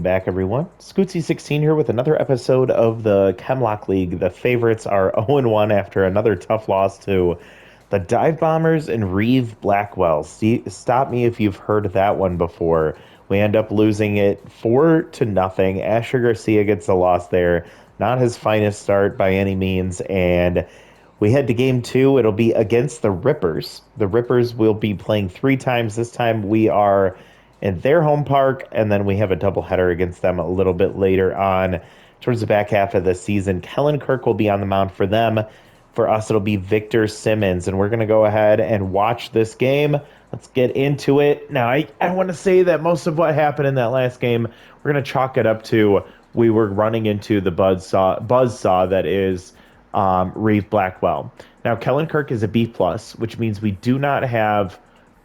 back, everyone. Scootsy16 here with another episode of the Chem Lock League. The favorites are 0-1 after another tough loss to the Dive Bombers and Reeve Blackwell. Stop me if you've heard that one before. We end up losing it 4-0. Asher Garcia gets the loss there. Not his finest start by any means. And we head to game 2. It'll be against the Rippers. The Rippers will be playing 3 times. This time we are in their home park, and then we have a doubleheader against them a little bit later on towards the back half of the season. Kellen Kirk will be on the mound for them. For us, it'll be Victor Simmons, and we're going to go ahead and watch this game. Let's get into it. Now, I want to say that most of what happened in that last game, we're going to chalk it up to we were running into the buzzsaw that is Reeve Blackwell. Now, Kellen Kirk is a B+, which means we do not have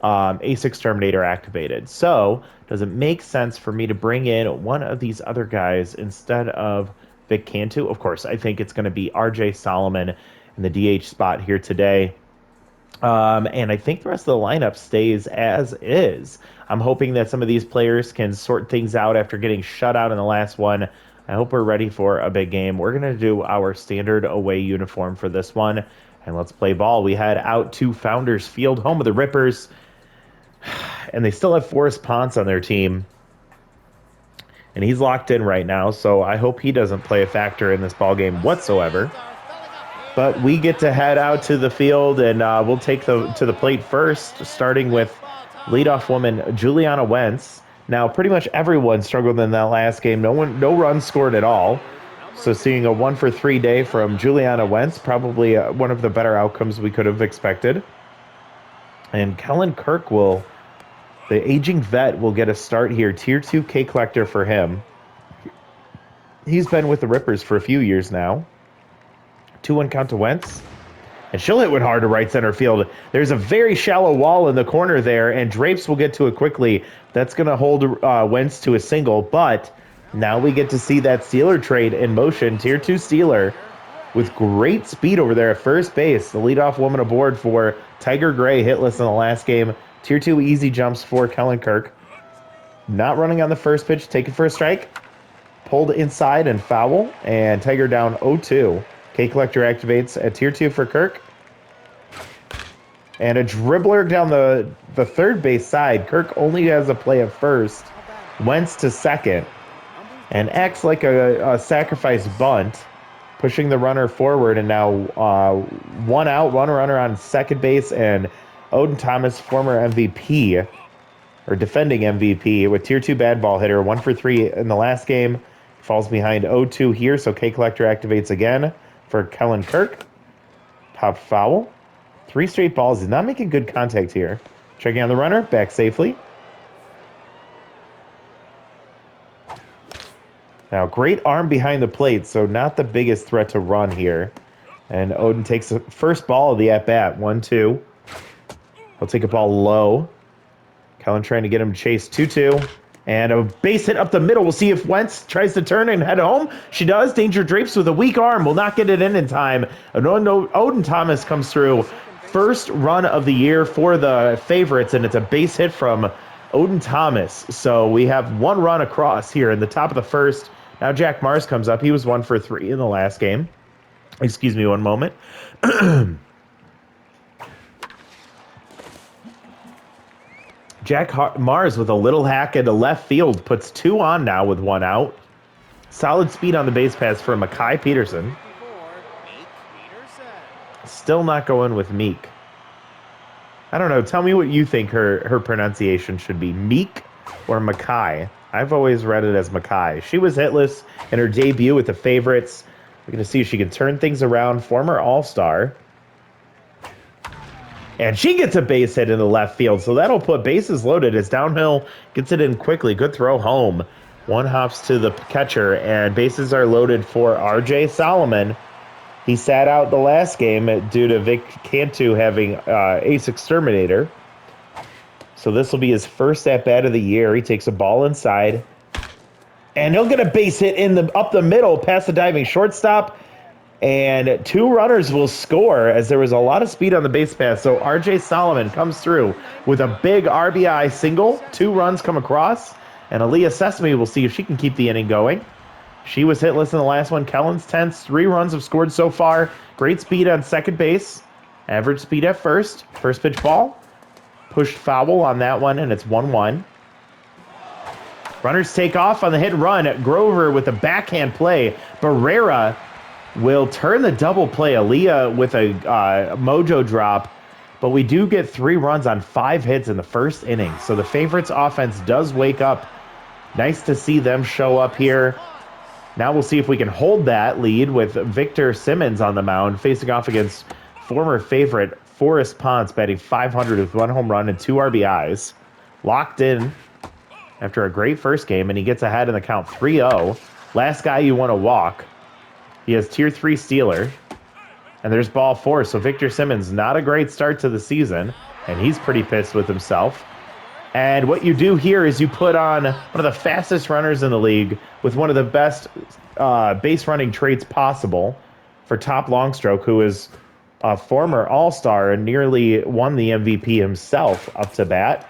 Ace Exterminator activated. So, does it make sense for me to bring in one of these other guys instead of Vic Cantu? Of course, I think it's going to be RJ Solomon in the DH spot here today. And I think the rest of the lineup stays as is. I'm hoping that some of these players can sort things out after getting shut out in the last one. I hope we're ready for a big game. We're going to do our standard away uniform for this one, and let's play ball. We head out to Founders Field, home of the Rippers, and they still have Forrest Ponce on their team, and he's locked in right now, so I hope he doesn't play a factor in this ball game whatsoever. But we get to head out to the field, and we'll take to the plate first, starting with leadoff woman Juliana Wentz. Now, pretty much everyone struggled in that last game. No runs scored at all. So seeing a 1-for-3 day from Juliana Wentz, probably one of the better outcomes we could have expected. And Kellen Kirk the aging vet, will get a start here. Tier 2 K collector for him. He's been with the Rippers for a few years now. 2-1 count to Wentz. And she'll hit one hard to right center field. There's a very shallow wall in the corner there, and Drapes will get to it quickly. That's going to hold Wentz to a single, but now we get to see that Steeler trade in motion. Tier 2 Steeler with great speed over there at first base. The leadoff woman aboard for Tiger Gray, hitless in the last game. Tier 2 easy jumps for Kellen Kirk. Not running on the first pitch, taken for a strike. Pulled inside and foul, and Tiger down 0-2. K collector activates at Tier 2 for Kirk. And a dribbler down the third base side. Kirk only has a play at first. Wentz to second. And acts like a sacrifice bunt, pushing the runner forward. And now one out, one runner on second base. And Odin Thomas, former MVP, or defending MVP, with Tier 2 bad ball hitter. 1-for-3 in the last game. Falls behind 0-2 here, so K collector activates again for Kellen Kirk. Pop foul. 3 straight balls. He's not making good contact here. Checking on the runner. Back safely. Now, great arm behind the plate, so not the biggest threat to run here. And Odin takes the first ball of the at-bat. 1-2. He'll take a ball low. Kellen trying to get him to chase 2-2. And a base hit up the middle. We'll see if Wentz tries to turn and head home. She does. Danger Drapes with a weak arm. Will not get it in time. Odin Thomas comes through. First run of the year for the favorites, and it's a base hit from Odin Thomas. So we have one run across here in the top of the first. Now Jack Mars comes up. He was 1-for-3 in the last game. Excuse me one moment. Jack Mars with a little hack into left field puts 2 on now with 1 out. Solid speed on the base pass for Makai Peterson. Still not going with Meek. I don't know. Tell me what you think her pronunciation should be. Meek or Makai? I've always read it as Makai. She was hitless in her debut with the favorites. We're going to see if she can turn things around. Former All-Star. And she gets a base hit in the left field, so that'll put bases loaded as Downhill gets it in quickly. Good throw home. One hops to the catcher, and bases are loaded for RJ Solomon. He sat out the last game due to Vic Cantu having Ace Exterminator. So this will be his first at-bat of the year. He takes a ball inside, and he'll get a base hit up the middle past the diving shortstop. And 2 runners will score as there was a lot of speed on the base pass. So RJ Solomon comes through with a big RBI single. 2 runs come across. And Aaliyah Sesame, we'll see if she can keep the inning going. She was hitless in the last one. Kellen's tense. 3 runs have scored so far. Great speed on second base. Average speed at first. First pitch ball. Pushed foul on that one, and it's 1-1. Runners take off on the hit and run. Grover with a backhand play. Barrera will turn the double play. Aaliyah with a mojo drop. But we do get 3 runs on 5 hits in the first inning. So the favorites offense does wake up. Nice to see them show up here. Now we'll see if we can hold that lead with Victor Simmons on the mound, facing off against former favorite Forrest Ponce, batting .500 with 1 home run and 2 RBIs. Locked in after a great first game, and he gets ahead in the count 3-0. Last guy you want to walk. He has Tier 3 stealer. And there's ball 4, so Victor Simmons, not a great start to the season, and he's pretty pissed with himself. And what you do here is you put on one of the fastest runners in the league with one of the best base running traits possible for top long stroke, who is a former All-Star and nearly won the MVP himself up to bat.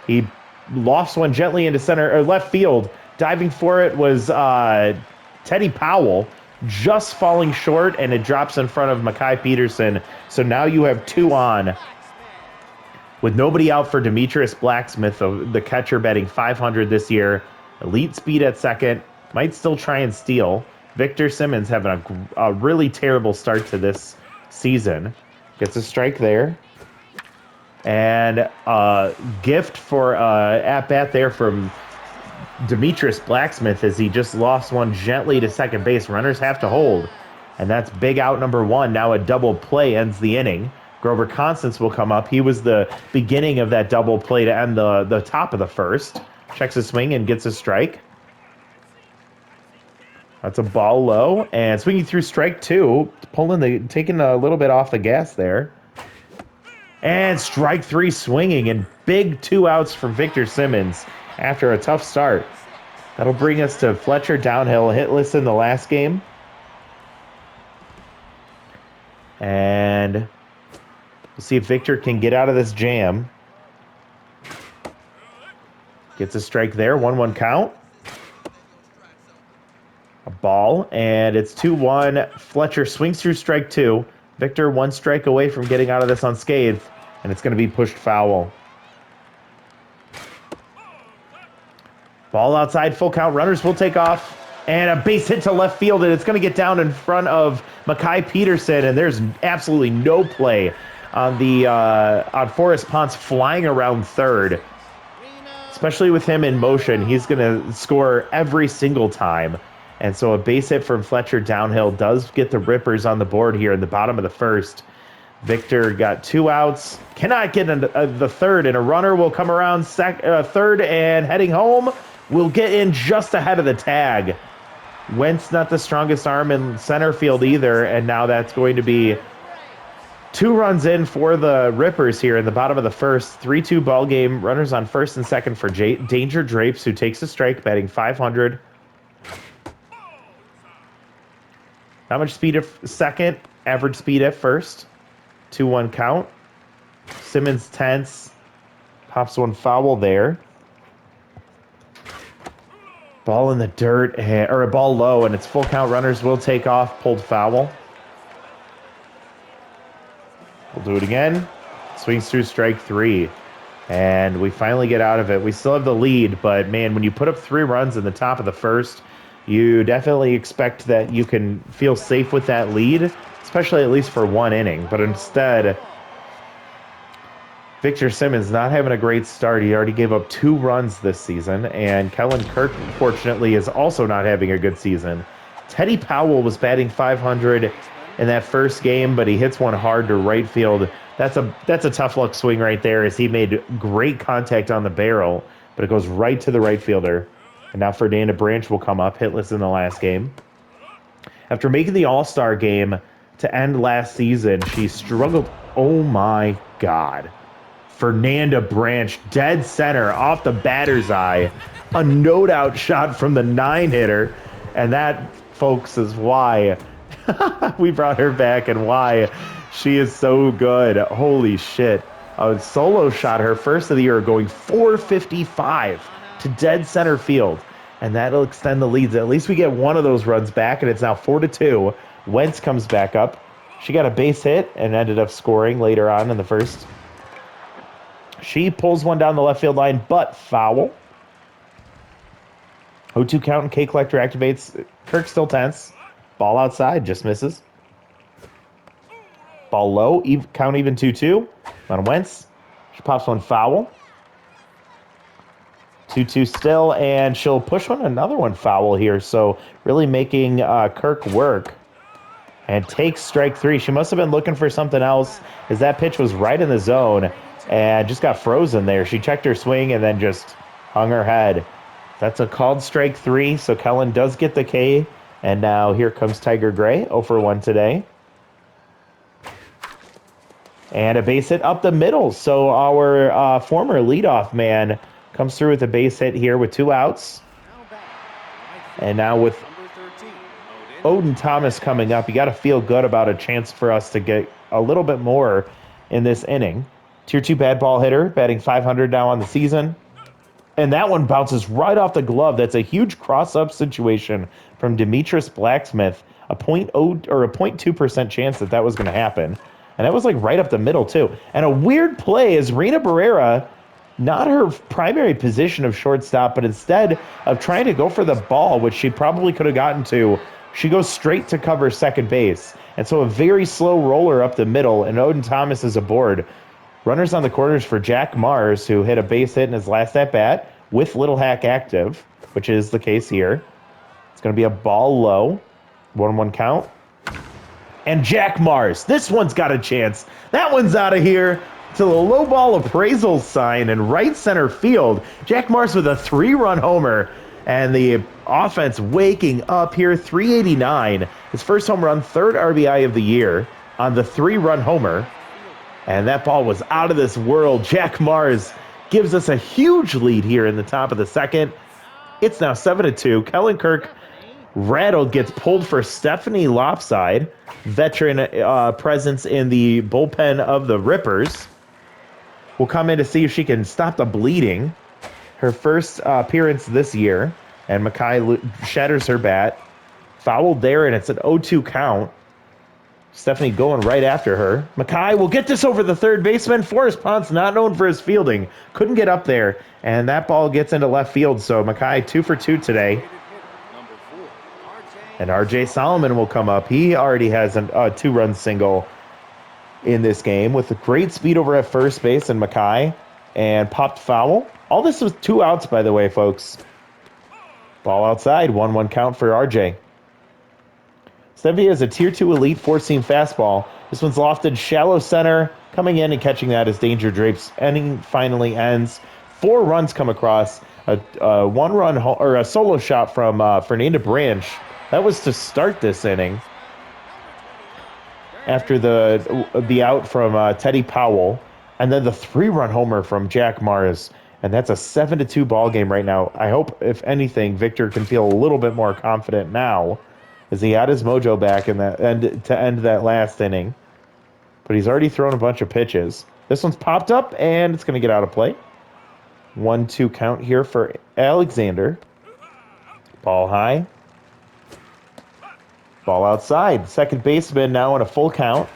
He lost one gently into center or left field. Diving for it was Teddy Powell, just falling short, and it drops in front of Makai Peterson. So now you have 2 on. With nobody out for Demetrius Blacksmith, the catcher, batting .500 this year. Elite speed at second. Might still try and steal. Victor Simmons having a really terrible start to this season. Gets a strike there. And a gift for at-bat there from Demetrius Blacksmith, as he just lost one gently to second base. Runners have to hold. And that's big out number 1. Now a double play ends the inning. Grover Constance will come up. He was the beginning of that double play to end the top of the first. Checks a swing and gets a strike. That's a ball low. And swinging through strike 2. Taking a little bit off the gas there. And strike 3 swinging. And big 2 outs from Victor Simmons after a tough start. That'll bring us to Fletcher downhill, hitless in the last game. And we'll see if Victor can get out of this jam. Gets a strike there, 1-1 count. A ball, and it's 2-1. Fletcher swings through strike 2. Victor 1 strike away from getting out of this unscathed, and it's going to be pushed foul. Ball outside, full count. Runners will take off. And a base hit to left field, and it's going to get down in front of Makai Peterson, and there's absolutely no play on Forrest Ponce flying around third. Especially with him in motion, he's going to score every single time. And so a base hit from Fletcher downhill does get the Rippers on the board here in the bottom of the first. Victor got 2 outs, cannot get into the third, and a runner will come around third and heading home. Will get in just ahead of the tag. Wentz not the strongest arm in center field either, and now that's going to be 2 runs in for the Rippers here in the bottom of the first. 3-2 ball game. Runners on first and second for Danger Drapes, who takes a strike, batting .500. Not much speed at second, average speed at first. 2-1 count. Simmons tense, pops one foul there. Ball in the dirt, or a ball low, and it's full count. Runners will take off, pulled foul. We'll do it again. Swings through strike 3. And we finally get out of it. We still have the lead, but man, when you put up 3 runs in the top of the first, you definitely expect that you can feel safe with that lead, especially at least for 1 inning. But instead, Victor Simmons not having a great start. He already gave up 2 runs this season, and Kellen Kirk, fortunately, is also not having a good season. Teddy Powell was batting .500 in that first game, but he hits one hard to right field. That's a tough luck swing right there, as he made great contact on the barrel, but it goes right to the right fielder. And now Ferdinand Branch will come up, hitless in the last game. After making the All-Star game to end last season, she struggled. Oh my God. Fernanda Branch, dead center, off the batter's eye. A no-doubt shot from the 9-hitter. And that, folks, is why we brought her back and why she is so good. Holy shit. A solo shot, her first of the year, going .455. to dead center field. And that'll extend the leads. At least we get one of those runs back, and it's now 4-2. Wentz comes back up. She got a base hit and ended up scoring later on in the first. She pulls one down the left field line, but foul. 0-2 count and K Collector activates. Kirk still tense. Ball outside, just misses. Ball low, count even 2-2. On Wentz. She pops one foul. 2-2 still, and she'll push another one foul here. So really making Kirk work. And takes strike 3. She must have been looking for something else, as that pitch was right in the zone and just got frozen there. She checked her swing and then just hung her head. That's a called strike 3, so Kellen does get the K. And now here comes Tiger Gray, 0-for-1 today. And a base hit up the middle. So our former leadoff man comes through with a base hit here with 2 outs. And now with Odin Thomas coming up, you got to feel good about a chance for us to get a little bit more in this inning. Tier 2 bad ball hitter, batting .500 now on the season. And that one bounces right off the glove. That's a huge cross-up situation from Demetrius Blacksmith. A 0.2% chance that was going to happen. And that was like right up the middle, too. And a weird play is Rena Barrera, not her primary position of shortstop, but instead of trying to go for the ball, which she probably could have gotten to, she goes straight to cover second base. And so a very slow roller up the middle, and Odin Thomas is aboard. Runners on the corners for Jack Mars, who hit a base hit in his last at-bat with Little Hack active, which is the case here. It's going to be a ball low. 1-1 count. And Jack Mars, this one's got a chance. That one's out of here to the low ball appraisal sign in right center field. Jack Mars with a 3-run homer. And the offense waking up here, 389. His first home run, 3rd RBI of the year on the 3-run homer. And that ball was out of this world. Jack Mars gives us a huge lead here in the top of the second. It's now 7-2. Kellen Kirk rattled, gets pulled for Stephanie Lopside, veteran presence in the bullpen of the Rippers. Will come in to see if she can stop the bleeding. Her first appearance this year, and Mackay shatters her bat. Fouled there, and it's an 0-2 count. Stephanie going right after her. Mackay will get this over the third baseman. Forrest Ponce, not known for his fielding, couldn't get up there, and that ball gets into left field. So Mackay 2 for 2 today. And RJ Solomon will come up. He already has a 2-run single in this game with a great speed over at first base, and Mackay, and popped foul. All this was 2 outs, by the way, folks. Ball outside, 1-1 count for RJ. Stevie has a Tier 2 Elite 4-seam fastball. This one's lofted shallow center. Coming in and catching that as Danger Drapes. Inning finally ends. 4 runs come across. A 1-run or a solo shot from Fernanda Branch. That was to start this inning. After the out from Teddy Powell. And then the 3-run homer from Jack Mars. And that's a 7-2 ball game right now. I hope, if anything, Victor can feel a little bit more confident now, as he had his mojo back in that to end that last inning. But he's already thrown a bunch of pitches. This one's popped up, and it's going to get out of play. 1-2 count here for Alexander. Ball high. Ball outside. Second baseman now in a full count.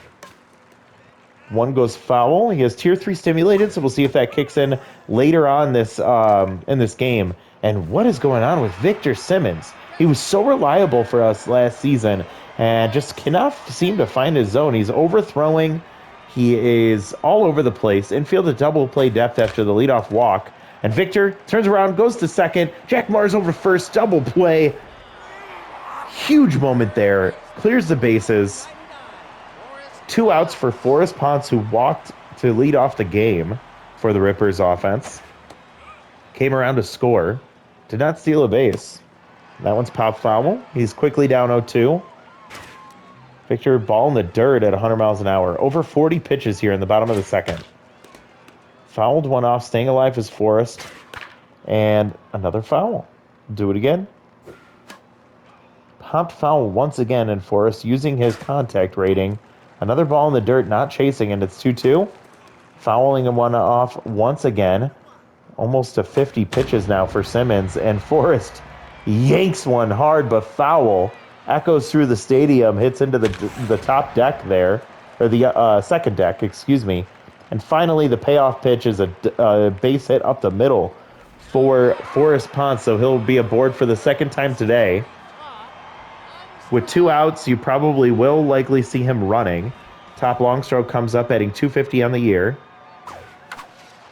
One goes foul. He has Tier 3 stimulated, so we'll see if that kicks in later on this in this game. And what is going on with Victor Simmons? He was so reliable for us last season and just cannot seem to find his zone. He's overthrowing. He is all over the place. Infield to double play depth after the leadoff walk. And Victor turns around, goes to second. Jack Mars over first, double play. Huge moment there. Clears the bases. 2 outs for Forrest Ponce, who walked to lead off the game for the Rippers offense. Came around to score. Did not steal a base. That one's pop foul. He's quickly down 0-2. Victor, ball in the dirt at 100 miles an hour. Over 40 pitches here in the bottom of the second. Fouled one off. Staying alive is Forrest. And another foul. Do it again. Popped foul once again, and Forrest using his contact rating. Another ball in the dirt, not chasing, and it's 2-2. Fouling one off once again. almost to 50 pitches now for Simmons, and Forrest yanks one hard but foul. Echoes through the stadium, hits into the top deck there, or the second deck, excuse me. And finally, the payoff pitch is a base hit up the middle for Forrest Ponce, so he'll be aboard for the second time today. With 2 outs, you probably will likely see him running. Top long stroke comes up, adding 250 on the year.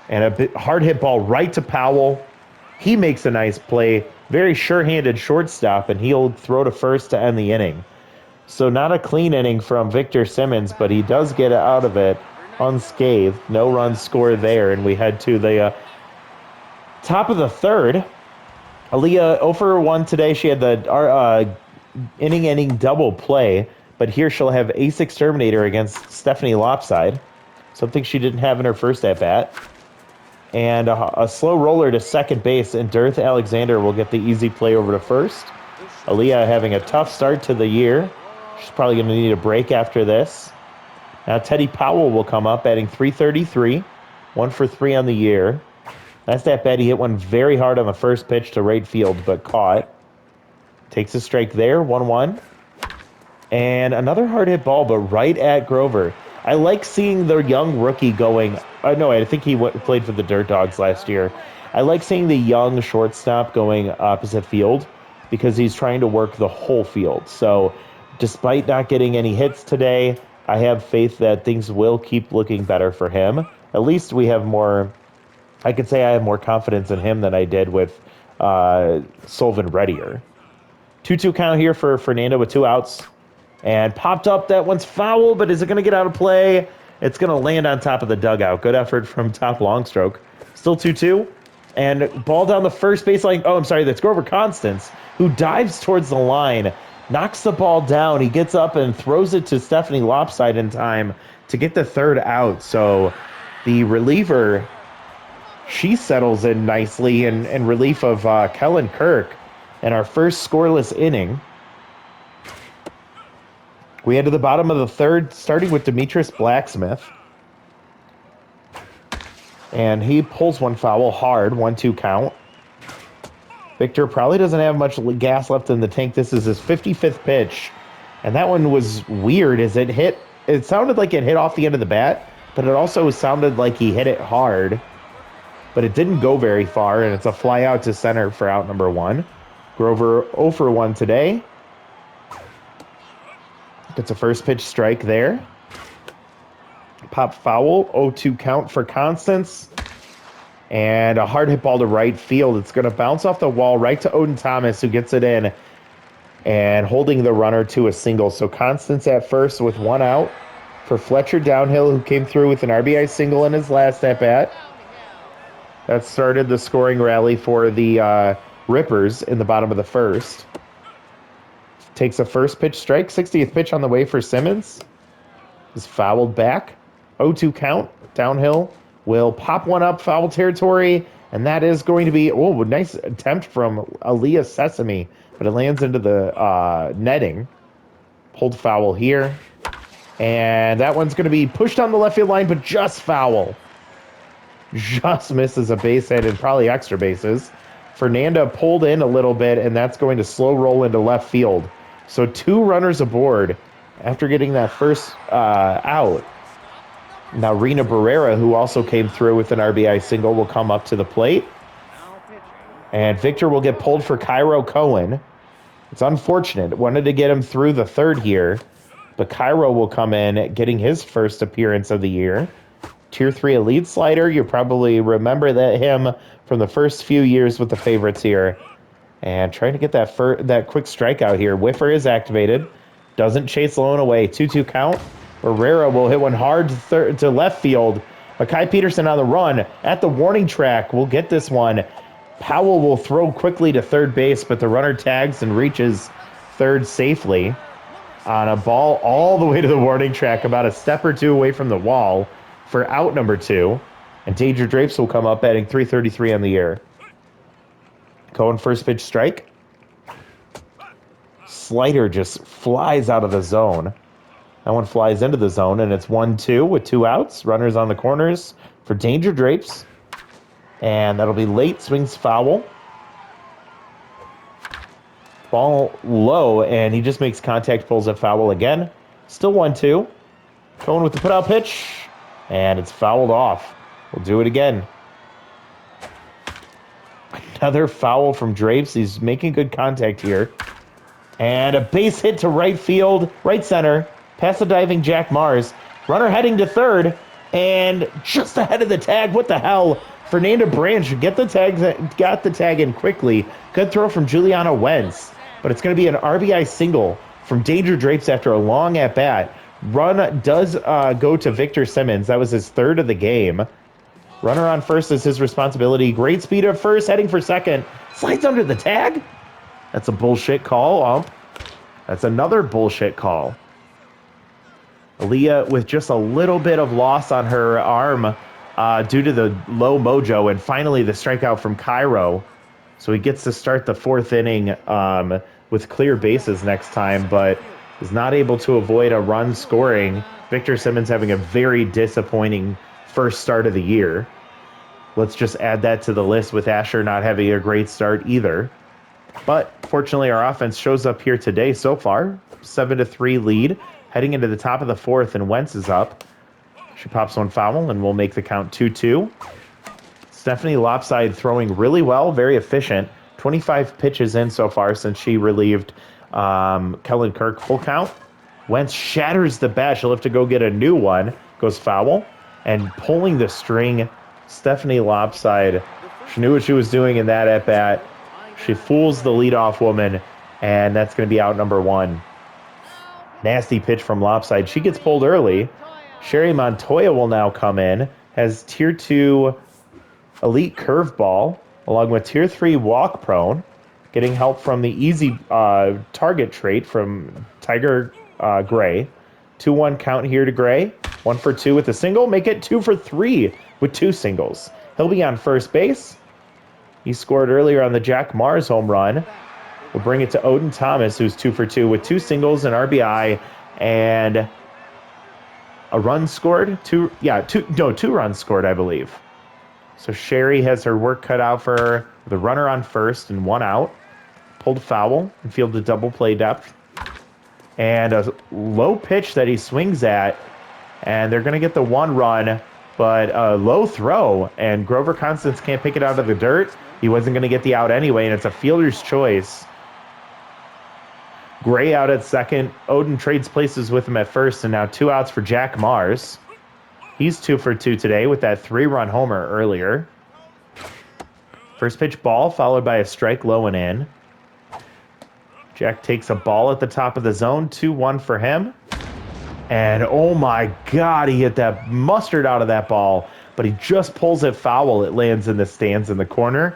And a hard hit ball right to Powell. He makes a nice play. Very sure-handed shortstop, and he'll throw to first to end the inning. So not a clean inning from Victor Simmons, but he does get out of it unscathed. No runs scored there, and we head to the top of the third. Aaliyah 0 for 1 today. She had the inning double play, but here she'll have ace exterminator against Stephanie Lopside, something she didn't have in her first at-bat. And a slow roller to second base, and Dearth Alexander will get the easy play over to first. Aaliyah having a tough start to the year. She's probably going to need a break after this. Now Teddy Powell will come up, batting .333, 1 for 3 on the year. Last at bat, he hit one very hard on the first pitch to right field, but caught. Takes a strike there, 1-1. And another hard hit ball, but right at Grover. I like seeing the young rookie going. No, I think he played for the Dirt Dogs last year. I like seeing the young shortstop going opposite field because he's trying to work the whole field. So despite not getting any hits today, I have faith that things will keep looking better for him. At least we have more. I could say I have more confidence in him than I did with Solvin Reddier. 2-2 count here for Fernando with 2 outs. And popped up, that one's foul, but is it going to get out of play? It's going to land on top of the dugout. Good effort from top long stroke. Still 2-2. And ball down the first baseline. Oh, I'm sorry, that's Grover Constance, who dives towards the line, knocks the ball down. He gets up and throws it to Stephanie Lopside in time to get the third out. So the reliever, she settles in nicely in relief of Kellen Kirk in our first scoreless inning. We head to the bottom of the third, starting with Demetrius Blacksmith. And he pulls one foul hard, 1-2 count. Victor probably doesn't have much gas left in the tank. This is his 55th pitch. And that one was weird as it sounded like it hit off the end of the bat, but it also sounded like he hit it hard. But it didn't go very far, and it's a fly out to center for out number 1. Grover 0 for 1 today. Gets a first pitch strike there. Pop foul, 0-2 count for Constance. And a hard hit ball to right field. It's going to bounce off the wall right to Odin Thomas, who gets it in and holding the runner to a single. So Constance at first with 1 out for Fletcher Downhill, who came through with an RBI single in his last at-bat. That started the scoring rally for the Rippers in the bottom of the first. Takes a first pitch strike. 60th pitch on the way for Simmons. Is fouled back. 0-2 count. Downhill will pop one up, foul territory, and that is going to be, oh, nice attempt from Aaliyah Sesame, but it lands into the netting. Pulled foul here. And that one's going to be pushed on the left field line, but just foul. Just misses a base hit and probably extra bases. Fernanda pulled in a little bit, and that's going to slow roll into left field. So 2 runners aboard after getting that first out. Now Rena Barrera, who also came through with an RBI single, will come up to the plate. And Victor will get pulled for Cairo Cohen. It's unfortunate. Wanted to get him through the third here. But Cairo will come in, getting his first appearance of the year. Tier 3 elite slider. You probably remember him from the first few years with the favorites here. And trying to get that quick strikeout here. Whiffer is activated. Doesn't chase Lone away. 2-2 count. Barrera will hit one hard to left field. Makai Peterson on the run at the warning track will get this one. Powell will throw quickly to third base, but the runner tags and reaches third safely on a ball all the way to the warning track, about a step or 2 away from the wall for out number 2. And Danger Drapes will come up batting .333 on the year. Cohen first pitch strike. Slider just flies out of the zone. That one flies into the zone, and it's 1-2 with 2 outs. Runners on the corners for Danger Drapes. And that'll be late, swings foul. Ball low, and he just makes contact, pulls a foul again. Still 1-2. Going with the put-out pitch, and it's fouled off. We'll do it again. Another foul from Drapes. He's making good contact here. And a base hit to right field, right center, past the diving Jack Mars. Runner heading to third, and just ahead of the tag. What the hell? Fernando Branch got the tag in quickly. Good throw from Juliana Wentz, but it's going to be an RBI single from Danger Drapes after a long at-bat. Run does go to Victor Simmons. That was his third of the game. Runner on first is his responsibility. Great speed at first, heading for second. Slides under the tag. That's a bullshit call, ump. That's another bullshit call. Aaliyah with just a little bit of loss on her arm due to the low mojo, and finally the strikeout from Cairo. So he gets to start the fourth inning with clear bases next time, but is not able to avoid a run scoring. Victor Simmons having a very disappointing first start of the year. Let's just add that to the list with Asher not having a great start either. But fortunately, our offense shows up here today so far. 7-3 lead, heading into the top of the fourth, and Wentz is up. She pops one foul, and we'll make the count 2-2. Stephanie Lopside throwing really well, very efficient. 25 pitches in so far since she relieved Kellen Kirk. Full count. Wentz shatters the bat. She'll have to go get a new one. Goes foul. And pulling the string, Stephanie Lopside. She knew what she was doing in that at-bat. She fools the leadoff woman, and that's going to be out number one. Nasty pitch from Lopside. She gets pulled early. Sherry Montoya will now come in. Has Tier 2 elite curveball, along with Tier 3 walk prone. Getting help from the easy target trait from Tiger Gray. 2-1 count here to Gray. 1 for 2 with a single. Make it 2 for 3 with 2 singles. He'll be on first base. He scored earlier on the Jack Mars home run. We'll bring it to Odin Thomas, who's 2 for 2 with 2 singles, an RBI, and a run scored. Two runs scored, I believe. So Sherry has her work cut out for her. The runner on first and 1 out. Pulled foul and fielded double play depth. And a low pitch that he swings at. And they're going to get the 1 run, but a low throw. And Grover Constance can't pick it out of the dirt. He wasn't going to get the out anyway, and it's a fielder's choice. Gray out at second. Odin trades places with him at first, and now 2 outs for Jack Mars. He's 2 for 2 today with that 3-run homer earlier. First pitch ball, followed by a strike low and in. Jack takes a ball at the top of the zone, 2-1 for him. And oh my God, he hit that mustard out of that ball, but he just pulls it foul. It lands in the stands in the corner.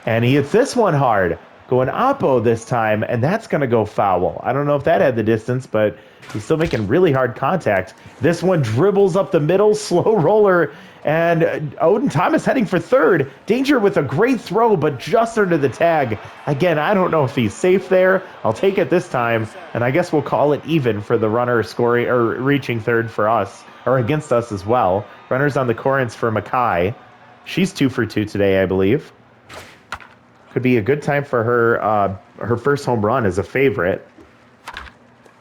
And he hits this one hard, going oppo this time, and that's going to go foul. I don't know if that had the distance, but he's still making really hard contact. This one dribbles up the middle, slow roller, and Odin Thomas heading for third. Danger with a great throw, but just under the tag. Again, I don't know if he's safe there. I'll take it this time, and I guess we'll call it even for the runner scoring or reaching third for us, or against us as well. Runners on the Corrents for Mackay. She's 2 for 2 today, I believe. Could be a good time for her her first home run as a favorite.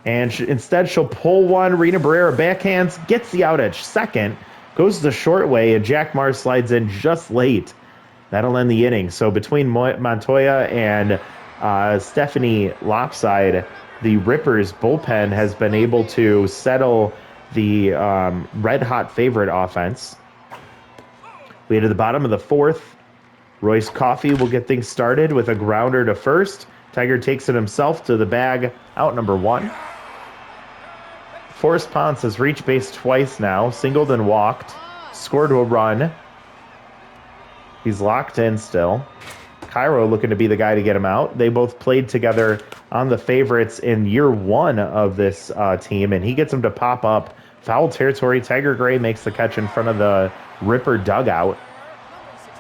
And instead, she'll pull one. Rena Barrera backhands, gets the out at second, goes the short way, and Jack Mars slides in just late. That'll end the inning. So between Montoya and Stephanie Lopside, the Rippers bullpen has been able to settle the red-hot favorite offense. We head to the bottom of the fourth. Royce Coffey will get things started with a grounder to first. Tiger takes it himself to the bag, out number 1. Forrest Ponce has reached base twice now, singled and walked, scored a run. He's locked in still. Cairo looking to be the guy to get him out. They both played together on the favorites in year 1 of this team, and he gets him to pop up. Foul territory. Tiger Gray makes the catch in front of the Ripper dugout.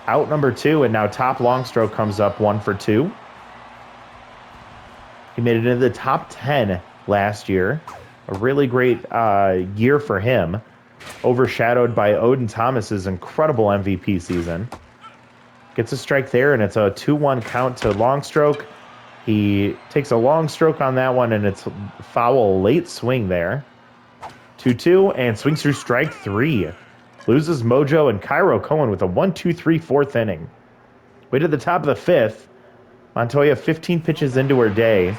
Out number 2, and now Top Longstroke comes up 1 for 2. He made it into the top 10 last year. A really great year for him, overshadowed by Odin Thomas's incredible MVP season. Gets a strike there, and it's a 2-1 count to long stroke. He takes a long stroke on that one, and it's foul late swing there. 2-2, and swings through strike 3. Loses mojo, and Cairo Cohen with a 1-2-3 fourth inning. Way to the top of the fifth. Montoya 15 pitches into her day,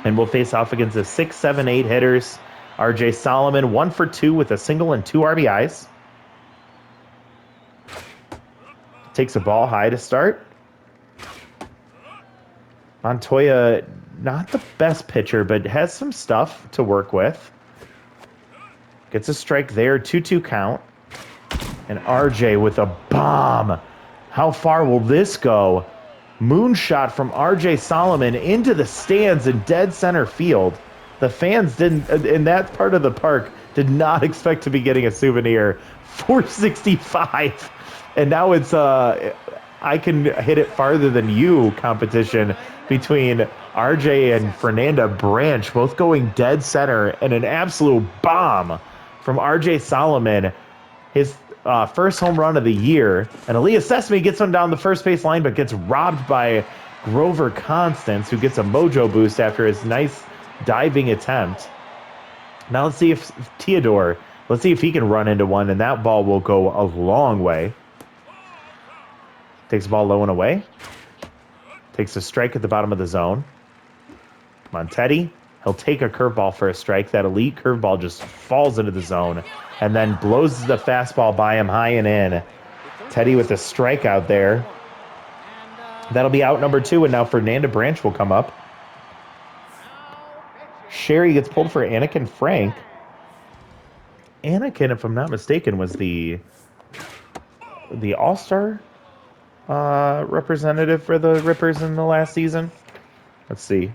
and will face off against the 6, 7, 8 hitters. RJ Solomon 1 for 2 with a single and 2 RBIs. Takes a ball high to start. Montoya, not the best pitcher, but has some stuff to work with. Gets a strike there, 2-2 count. And RJ with a bomb. How far will this go? Moonshot from RJ Solomon into the stands in dead center field. The fans didn't, in that part of the park, did not expect to be getting a souvenir. 465. And now it's I can hit it farther than you competition between RJ and Fernanda Branch, both going dead center, and an absolute bomb from RJ Solomon. His first home run of the year. And Aaliyah Sesame gets one down the first base line, but gets robbed by Grover Constance, who gets a mojo boost after his nice diving attempt. Now let's see if Theodore, let's see if he can run into one, and that ball will go a long way. Takes the ball low and away. Takes a strike at the bottom of the zone. Montetti, he'll take a curveball for a strike. That elite curveball just falls into the zone and then blows the fastball by him high and in. Teddy with a strikeout there. That'll be out number 2, and now Fernanda Branch will come up. Sherry gets pulled for Anakin Frank. Anakin, if I'm not mistaken, was the All-Star representative for the Rippers in the last season. Let's see.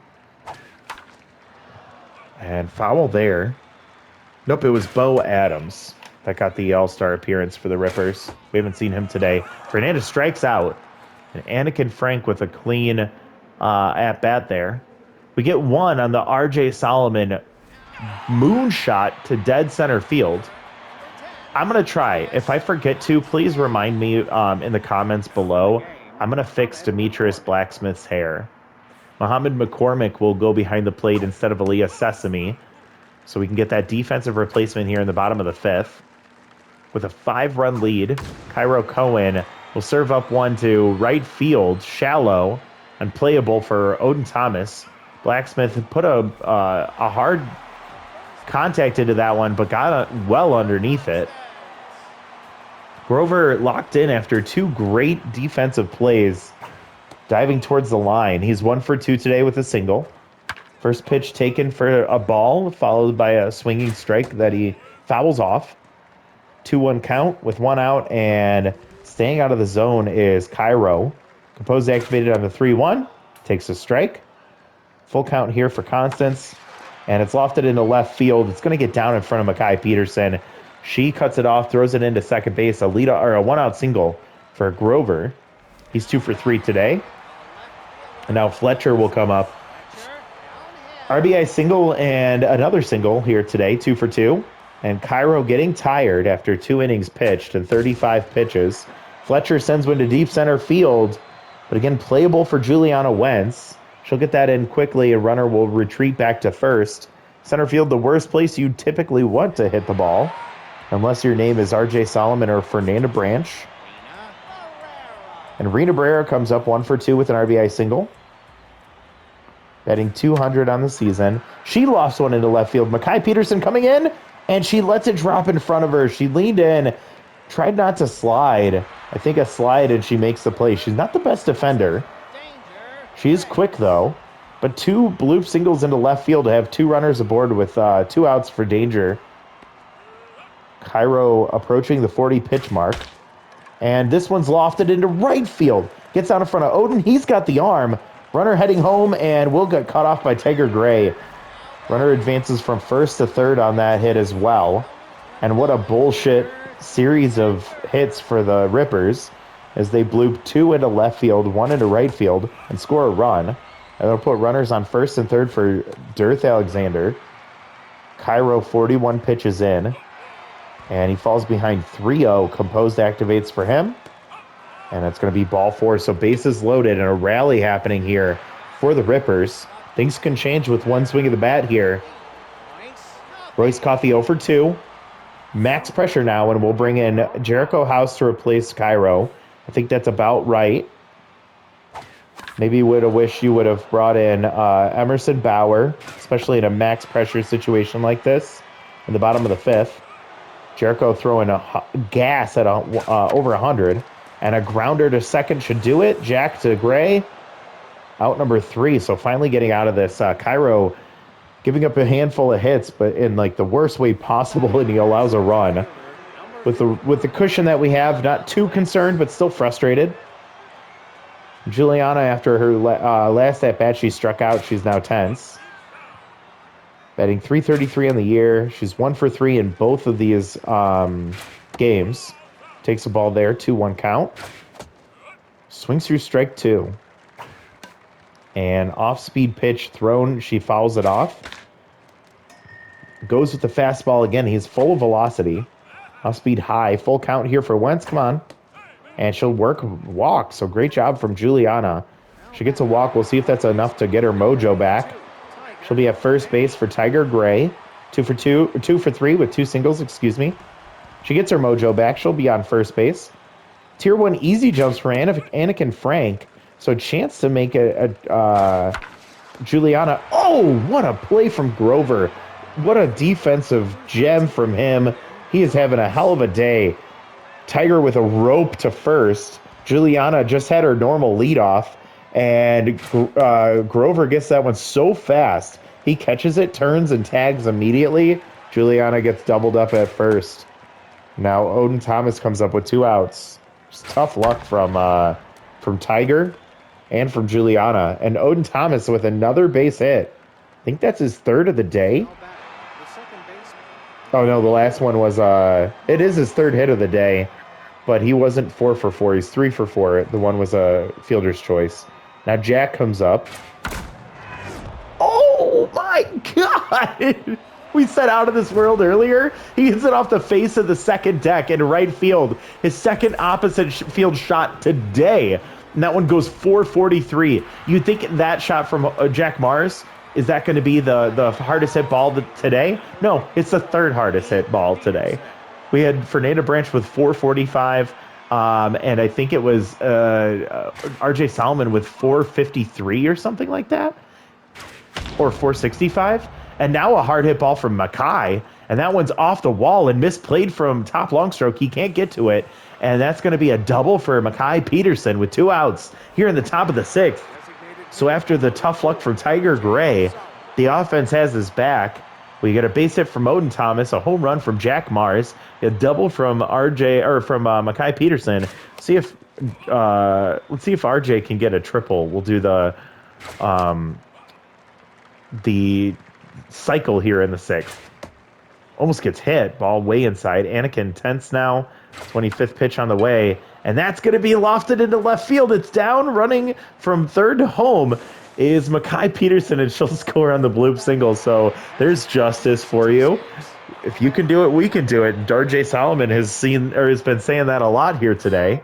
And foul there. Nope, it was Bo Adams that got the All-Star appearance for the Rippers. We haven't seen him today. Fernandez strikes out. And Anakin Frank with a clean at-bat there. We get one on the RJ Solomon moonshot to dead center field. I'm going to try. If I forget to, please remind me in the comments below. I'm going to fix Demetrius Blacksmith's hair. Muhammad McCormick will go behind the plate instead of Aaliyah Sesame. So we can get that defensive replacement here in the bottom of the 5th. With a 5-run lead, Cairo Cohen will serve up one to right field, shallow, unplayable for Odin Thomas. Blacksmith put a hard contact into that one, but got well underneath it. Grover locked in after 2 great defensive plays, diving towards the line. He's 1 for 2 today with a single. First pitch taken for a ball, followed by a swinging strike that he fouls off. 2-1 count with 1 out, and staying out of the zone is Cairo. Composed activated on the 3-1, takes a strike. Full count here for Constance, and it's lofted into left field. It's going to get down in front of Makai Peterson. She cuts it off, throws it into second base. A 1-out single for Grover. He's 2 for 3 today. And now Fletcher will come up. RBI single and another single here today, 2 for 2. And Cairo getting tired after 2 innings pitched and 35 pitches. Fletcher sends one to deep center field, but again, playable for Juliana Wentz. She'll get that in quickly. A runner will retreat back to first. Center field, the worst place you typically want to hit the ball, unless your name is RJ Solomon or Fernanda Branch. And Rena Barrera comes up 1 for 2 with an RBI single. Batting 200 on the season. She lost one into left field. Makai Peterson coming in, and she lets it drop in front of her. She leaned in, tried not to slide. I think a slide, and she makes the play. She's not the best defender. She is quick, though. But 2 bloop singles into left field to have 2 runners aboard with 2 outs for danger. Cairo approaching the 40 pitch mark. And this one's lofted into right field. Gets out in front of Odin. He's got the arm. Runner heading home, and will get cut off by Tiger Gray. Runner advances from first to third on that hit as well. And what a bullshit series of hits for the Rippers as they bloop 2 into left field, 1 into right field, and score a run. And they'll put runners on first and third for Dearth Alexander. Cairo 41 pitches in, and he falls behind 3-0. Composed activates for him. And it's going to be ball 4. So bases loaded and a rally happening here for the Rippers. Things can change with one swing of the bat here. Royce Coffey 0 for 2. Max pressure now, and we'll bring in Jericho House to replace Cairo. I think that's about right. Maybe you would have wished you would have brought in Emerson Bauer, especially in a max pressure situation like this in the bottom of the 5th. Jericho throwing a gas at over 100, and a grounder to second should do it. Jack to Gray, out number 3. So finally getting out of this. Cairo giving up a handful of hits, but in like the worst way possible, and he allows a run. With the cushion that we have, not too concerned, but still frustrated. Juliana, after her last at-bat, she struck out. She's now tense. Batting .333 on the year. She's 1 for 3 in both of these games. Takes the ball there, 2-1 count. Swings through strike 2. And off-speed pitch thrown. She fouls it off. Goes with the fastball again. He's full of velocity. Off-speed high. Full count here for Wentz. Come on. And she'll walk. So great job from Juliana. She gets a walk. We'll see if that's enough to get her mojo back. She'll be at first base for Tiger Gray. 2 for 3 with 2 singles, excuse me. She gets her mojo back. She'll be on first base. Tier 1 easy jumps for Anakin Frank. So a chance to make Juliana. Oh, what a play from Grover. What a defensive gem from him. He is having a hell of a day. Tiger with a rope to first. Juliana just had her normal leadoff, and Grover gets that one so fast. He catches it, turns, and tags immediately. Juliana gets doubled up at first. Now Odin Thomas comes up with 2 outs. Just tough luck from Tiger and from Juliana. And Odin Thomas with another base hit. I think that's his 3rd of the day. Oh, no, the last one was, it is his 3rd hit of the day, but he wasn't 4 for 4. He's 3 for 4. The one was a fielder's choice. Now Jack comes up. Oh, my God! We said out of this world earlier. He hits it off the face of the second deck in right field. His second opposite field shot today. And that one goes 443. You'd think that shot from Jack Mars, is that going to be the hardest hit ball today? No, it's the 3rd hardest hit ball today. We had Fernanda Branch with 445, and I think it was RJ Solomon with 453 or something like that, or 465. And now a hard hit ball from Mackay, and that one's off the wall and misplayed from top long stroke. He can't get to it, and that's going to be a double for Mackay Peterson with 2 outs here in the top of the 6th. So after the tough luck from Tiger Gray, the offense has his back. We get a base hit from Odin Thomas, a home run from Jack Mars, a double from Mackay Peterson. Let's see if RJ can get a triple. We'll do the cycle here in the 6th. Almost gets hit. Ball way inside. Anakin tense now. 25th pitch on the way. And that's going to be lofted into left field. It's down, running from 3rd to home is Mackay Peterson, and she'll score on the bloop single. So there's justice for you. If you can do it, we can do it. RJ Solomon has been saying that a lot here today.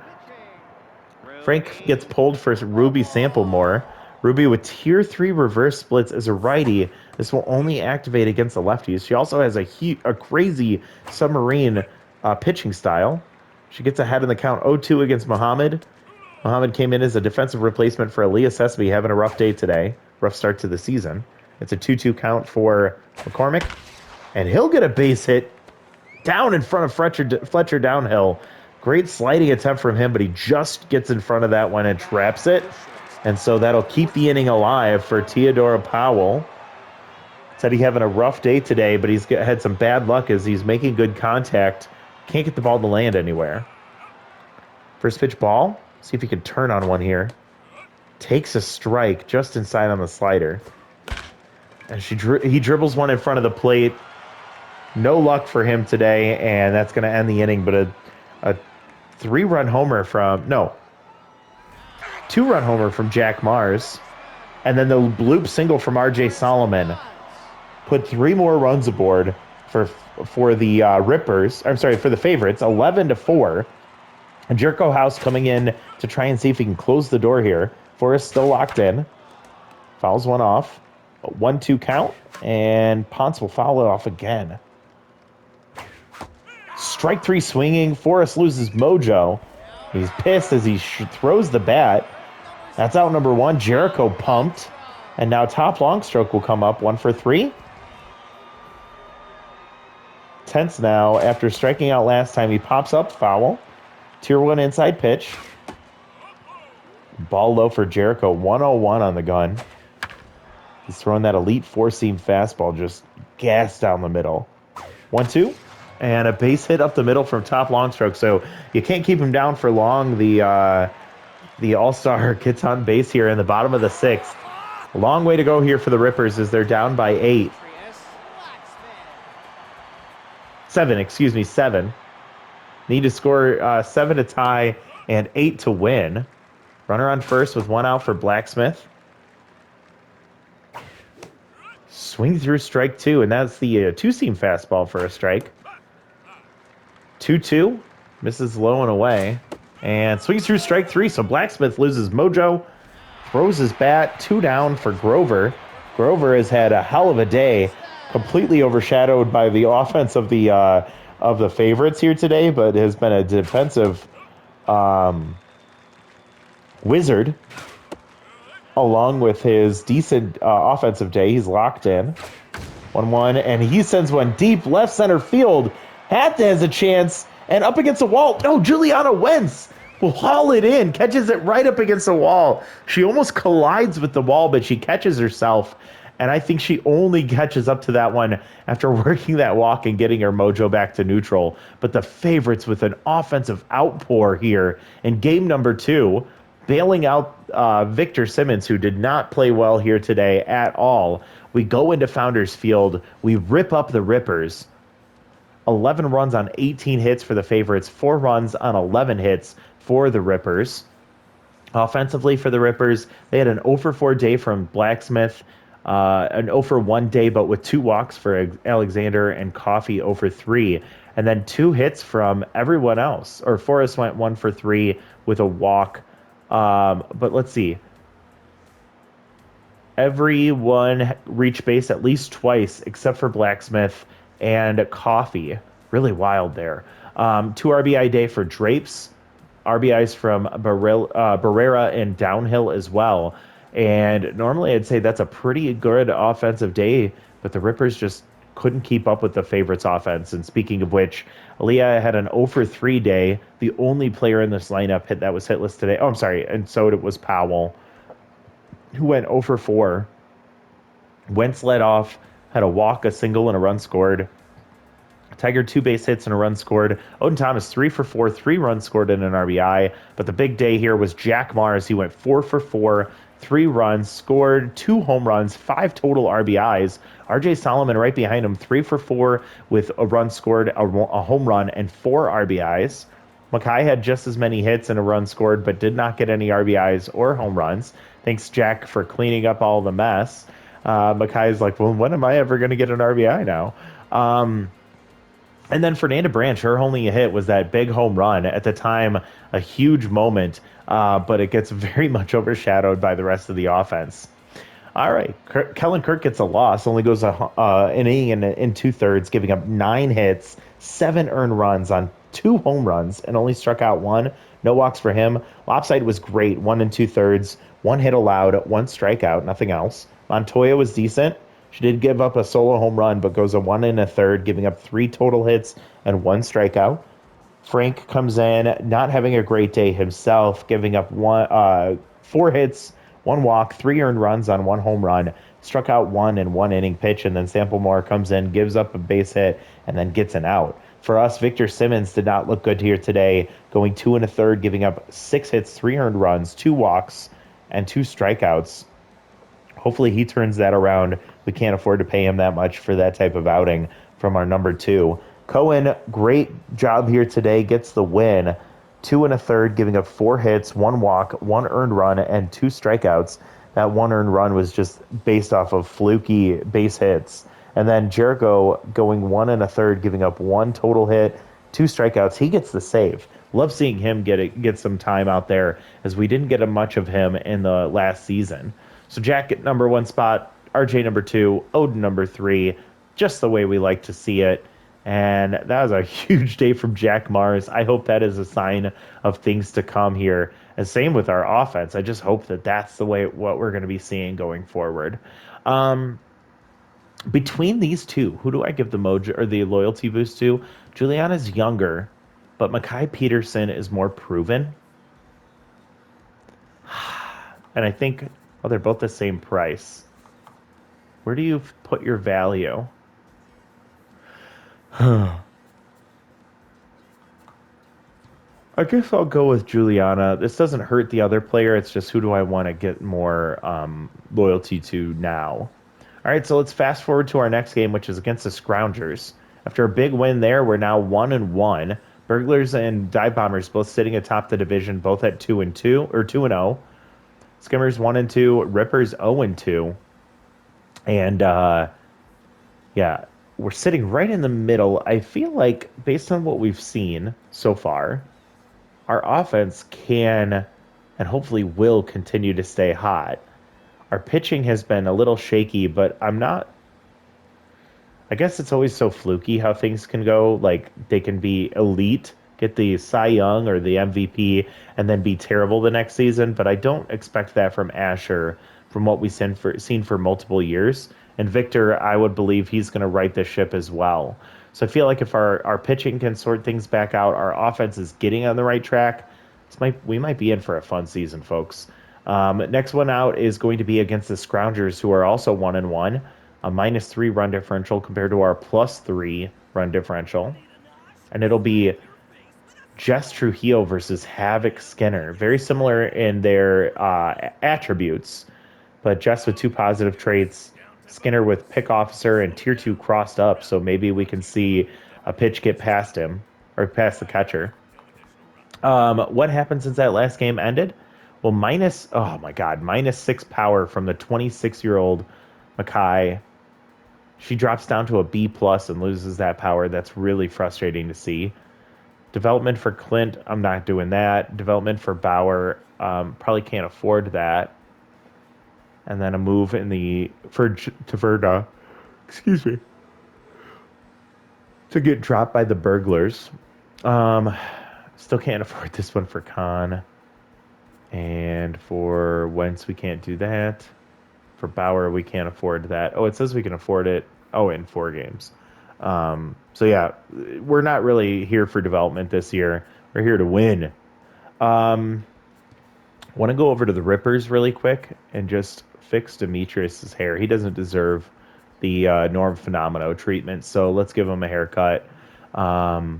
Frank gets pulled for Ruby Samplemore. Ruby with tier 3 reverse splits as a righty. This will only activate against the lefties. She also has a crazy submarine pitching style. She gets ahead in the count 0-2 against Muhammad. Muhammad came in as a defensive replacement for Aaliyah Sesby, having a rough day today. Rough start to the season. It's a 2-2 count for McCormick. And he'll get a base hit down in front of Fletcher downhill. Great sliding attempt from him, but he just gets in front of that one and traps it. And so that'll keep the inning alive for Teodora Powell. Said he's having a rough day today, but he's had some bad luck as he's making good contact. Can't get the ball to land anywhere. First pitch ball. See if he can turn on one here. Takes a strike just inside on the slider. And he dribbles one in front of the plate. No luck for him today, and that's going to end the inning. But a 2-run homer from Jack Mars. And then the bloop single from RJ Solomon put 3 more runs aboard for the Rippers. I'm sorry, for the favorites, 11-4. Jericho House coming in to try and see if he can close the door here. Forrest still locked in. Fouls one off. 1-2 count, and Ponce will foul it off again. Strike three swinging. Forrest loses mojo. He's pissed as he throws the bat. That's out number one. Jericho pumped. And now top long stroke will come up. 1 for 3. Tense now. After striking out last time, he pops up foul. Tier 1 inside pitch. Ball low for Jericho. 101 on the gun. He's throwing that elite four-seam fastball just gas down the middle. 1-2. And a base hit up the middle from top long stroke. So you can't keep him down for long. The All-Star gets on base here in the bottom of the 6th. A long way to go here for the Rippers as they're down by 8. 7. Need to score 7 to tie and 8 to win. Runner on first with 1 out for Blacksmith. Swing through strike 2, and that's the two-seam fastball for a strike. 2-2, misses low and away, and swings through strike 3, so Blacksmith loses mojo, throws his bat, 2 down for Grover. Grover has had a hell of a day, completely overshadowed by the offense of the favorites here today, but has been a defensive wizard. Along with his decent offensive day, he's locked in. 1-1, and he sends one deep left center field. Hatta has a chance, and up against the wall. No, Juliana Wentz will haul it in, catches it right up against the wall. She almost collides with the wall, but she catches herself, and I think she only catches up to that one after working that walk and getting her mojo back to neutral. But the favorites with an offensive outpour here in game number 2, bailing out Victor Simmons, who did not play well here today at all. We go into Founders Field. We rip up the Rippers. 11 runs on 18 hits for the favorites. 4 runs on 11 hits for the Rippers. Offensively for the Rippers, they had an 0 for 4 day from Blacksmith, an 0 for 1 day, but with 2 walks for Alexander, and Coffee 0 for 3. And then 2 hits from everyone else. Or Forrest went 1 for 3 with a walk. But let's see. Everyone reached base at least twice, except for Blacksmith and Coffee. Really wild there. 2 RBI day for Drapes. RBIs from Barrera and Downhill as well. And normally I'd say that's a pretty good offensive day, but the Rippers just couldn't keep up with the favorites' offense. And speaking of which, Aaliyah had an 0 for 3 day. The only player in this lineup that was hitless today. Oh, I'm sorry. And so it was Powell, who went 0 for 4. Wentz led off, had a walk, a single, and a run scored. Tiger 2 base hits and a run scored. Odin Thomas 3 for 4, 3 runs scored and an RBI. But the big day here was Jack Mars. He went 4 for 4, 3 runs, scored 2 home runs, 5 total RBIs. RJ Solomon right behind him, 3 for 4 with a run scored, a home run, and 4 RBIs. Mackay had just as many hits and a run scored, but did not get any RBIs or home runs. Thanks, Jack, for cleaning up all the mess. Mackay's like, well, when am I ever going to get an RBI now? And then Fernanda Branch, her only hit was that big home run. At the time, a huge moment, but it gets very much overshadowed by the rest of the offense. All right, Kellen Kirk gets a loss, only goes an inning in 2/3, giving up 9 hits, 7 earned runs on 2 home runs, and only struck out 1. No walks for him. Lopside was great, 1 2/3, 1 hit allowed, 1 strikeout, nothing else. Montoya was decent. She did give up a solo home run, but goes a 1 1/3, giving up 3 total hits and 1 strikeout. Frank comes in, not having a great day himself, giving up 4 hits, 1 walk, 3 earned runs on 1 home run, struck out 1 in 1 inning pitch, and then Samplemore comes in, gives up a base hit, and then gets an out. For us, Victor Simmons did not look good here today, going 2 1/3, giving up 6 hits, 3 earned runs, 2 walks, and 2 strikeouts. Hopefully he turns that around. We can't afford to pay him that much for that type of outing from our number 2. Cohen, great job here today, gets the win. 2 1/3, giving up 4 hits, 1 walk, 1 earned run, and 2 strikeouts. That 1 earned run was just based off of fluky base hits. And then Jericho going 1 1/3, giving up 1 total hit, 2 strikeouts. He gets the save. Love seeing him get some time out there as we didn't get much of him in the last season. So Jack at number one spot, RJ number two, Odin number three, just the way we like to see it. And that was a huge day from Jack Mars. I hope that is a sign of things to come here. And same with our offense. I just hope that that's the way what we're going to be seeing going forward. Um, Between these two, who do I give the mojo or the loyalty boost to? Juliana's younger, but Mackay Peterson is more proven. And I think, oh, they're both the same price. Where do you put your value? I guess I'll go with Juliana. This doesn't hurt the other player. It's just who do I want to get more loyalty to now? All right, so let's fast forward to our next game, which is against the Scroungers. After a big win there, we're now 1-1. Burglars and Dive Bombers both sitting atop the division, both at 2-2 or 2-0. Skimmers 1-2, Rippers 0-2. And yeah, we're sitting right in the middle. I feel like based on what we've seen so far, our offense can and hopefully will continue to stay hot. Our pitching has been a little shaky, but I'm not. I guess it's always so fluky how things can go. Like they can be elite, get the Cy Young or the MVP, and then be terrible the next season. But I don't expect that from Asher from what we've seen for multiple years. And Victor, I would believe he's going to right the ship as well. So I feel like if our pitching can sort things back out, our offense is getting on the right track. We might be in for a fun season, folks. Next one out is going to be against the Scroungers, who are also 1-1, a -3 run differential compared to our +3 run differential. And it'll be Jess Trujillo versus Havoc Skinner. Very similar in their attributes, but Jess with two positive traits, Skinner with pick officer and tier 2 crossed up, so maybe we can see a pitch get past him or past the catcher. What happened since that last game ended? Well, oh my God, -6 power from the 26-year-old Mackay. She drops down to a B plus and loses that power. That's really frustrating to see. Development for Clint, I'm not doing that. Development for Bauer, probably can't afford that. And then a move in for Taverna, excuse me, to get dropped by the Burglars. Still can't afford this one for Khan. And for Wentz, we can't do that. For Bauer, we can't afford that. Oh, it says we can afford it. Oh, in 4 games. So yeah, we're not really here for development this year. We're here to win. Want to go over to the Rippers really quick and just fix Demetrius's hair. He doesn't deserve the Norm Phenomenal treatment, so let's give him a haircut. Now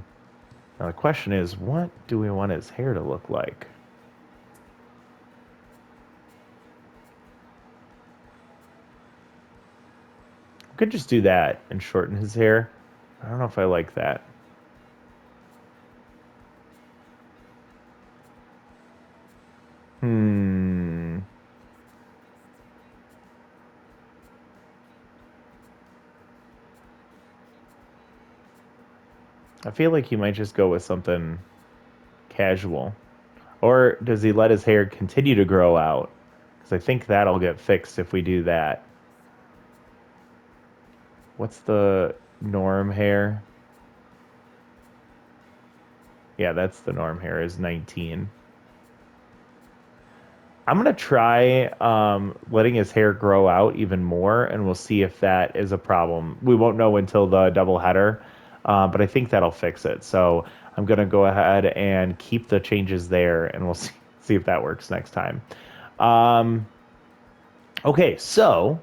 the question is, what do we want his hair to look like? We could just do that and shorten his hair. I don't know if I like that. I feel like he might just go with something casual. Or does he let his hair continue to grow out? Because I think that'll get fixed if we do that. What's the norm hair? Yeah, that's the norm hair, is 19. I'm going to try letting his hair grow out even more, and we'll see if that is a problem. We won't know until the doubleheader, but I think that'll fix it. So I'm going to go ahead and keep the changes there, and we'll see if that works next time. Okay, so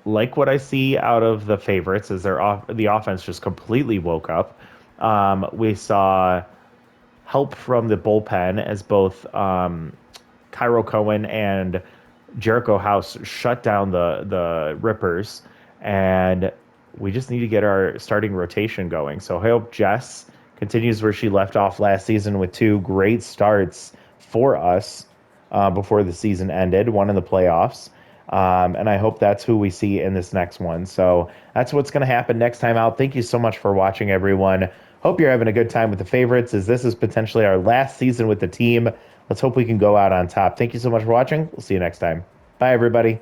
like what I see out of the favorites is the offense just completely woke up. We saw help from the bullpen as both Cairo Cohen and Jericho House shut down the Rippers, and we just need to get our starting rotation going. So I hope Jess continues where she left off last season with 2 great starts for us before the season ended, one in the playoffs. And I hope that's who we see in this next one. So that's what's going to happen next time out. Thank you so much for watching, everyone. Hope you're having a good time with the favorites, as this is potentially our last season with the team. Let's hope we can go out on top. Thank you so much for watching. We'll see you next time. Bye, everybody.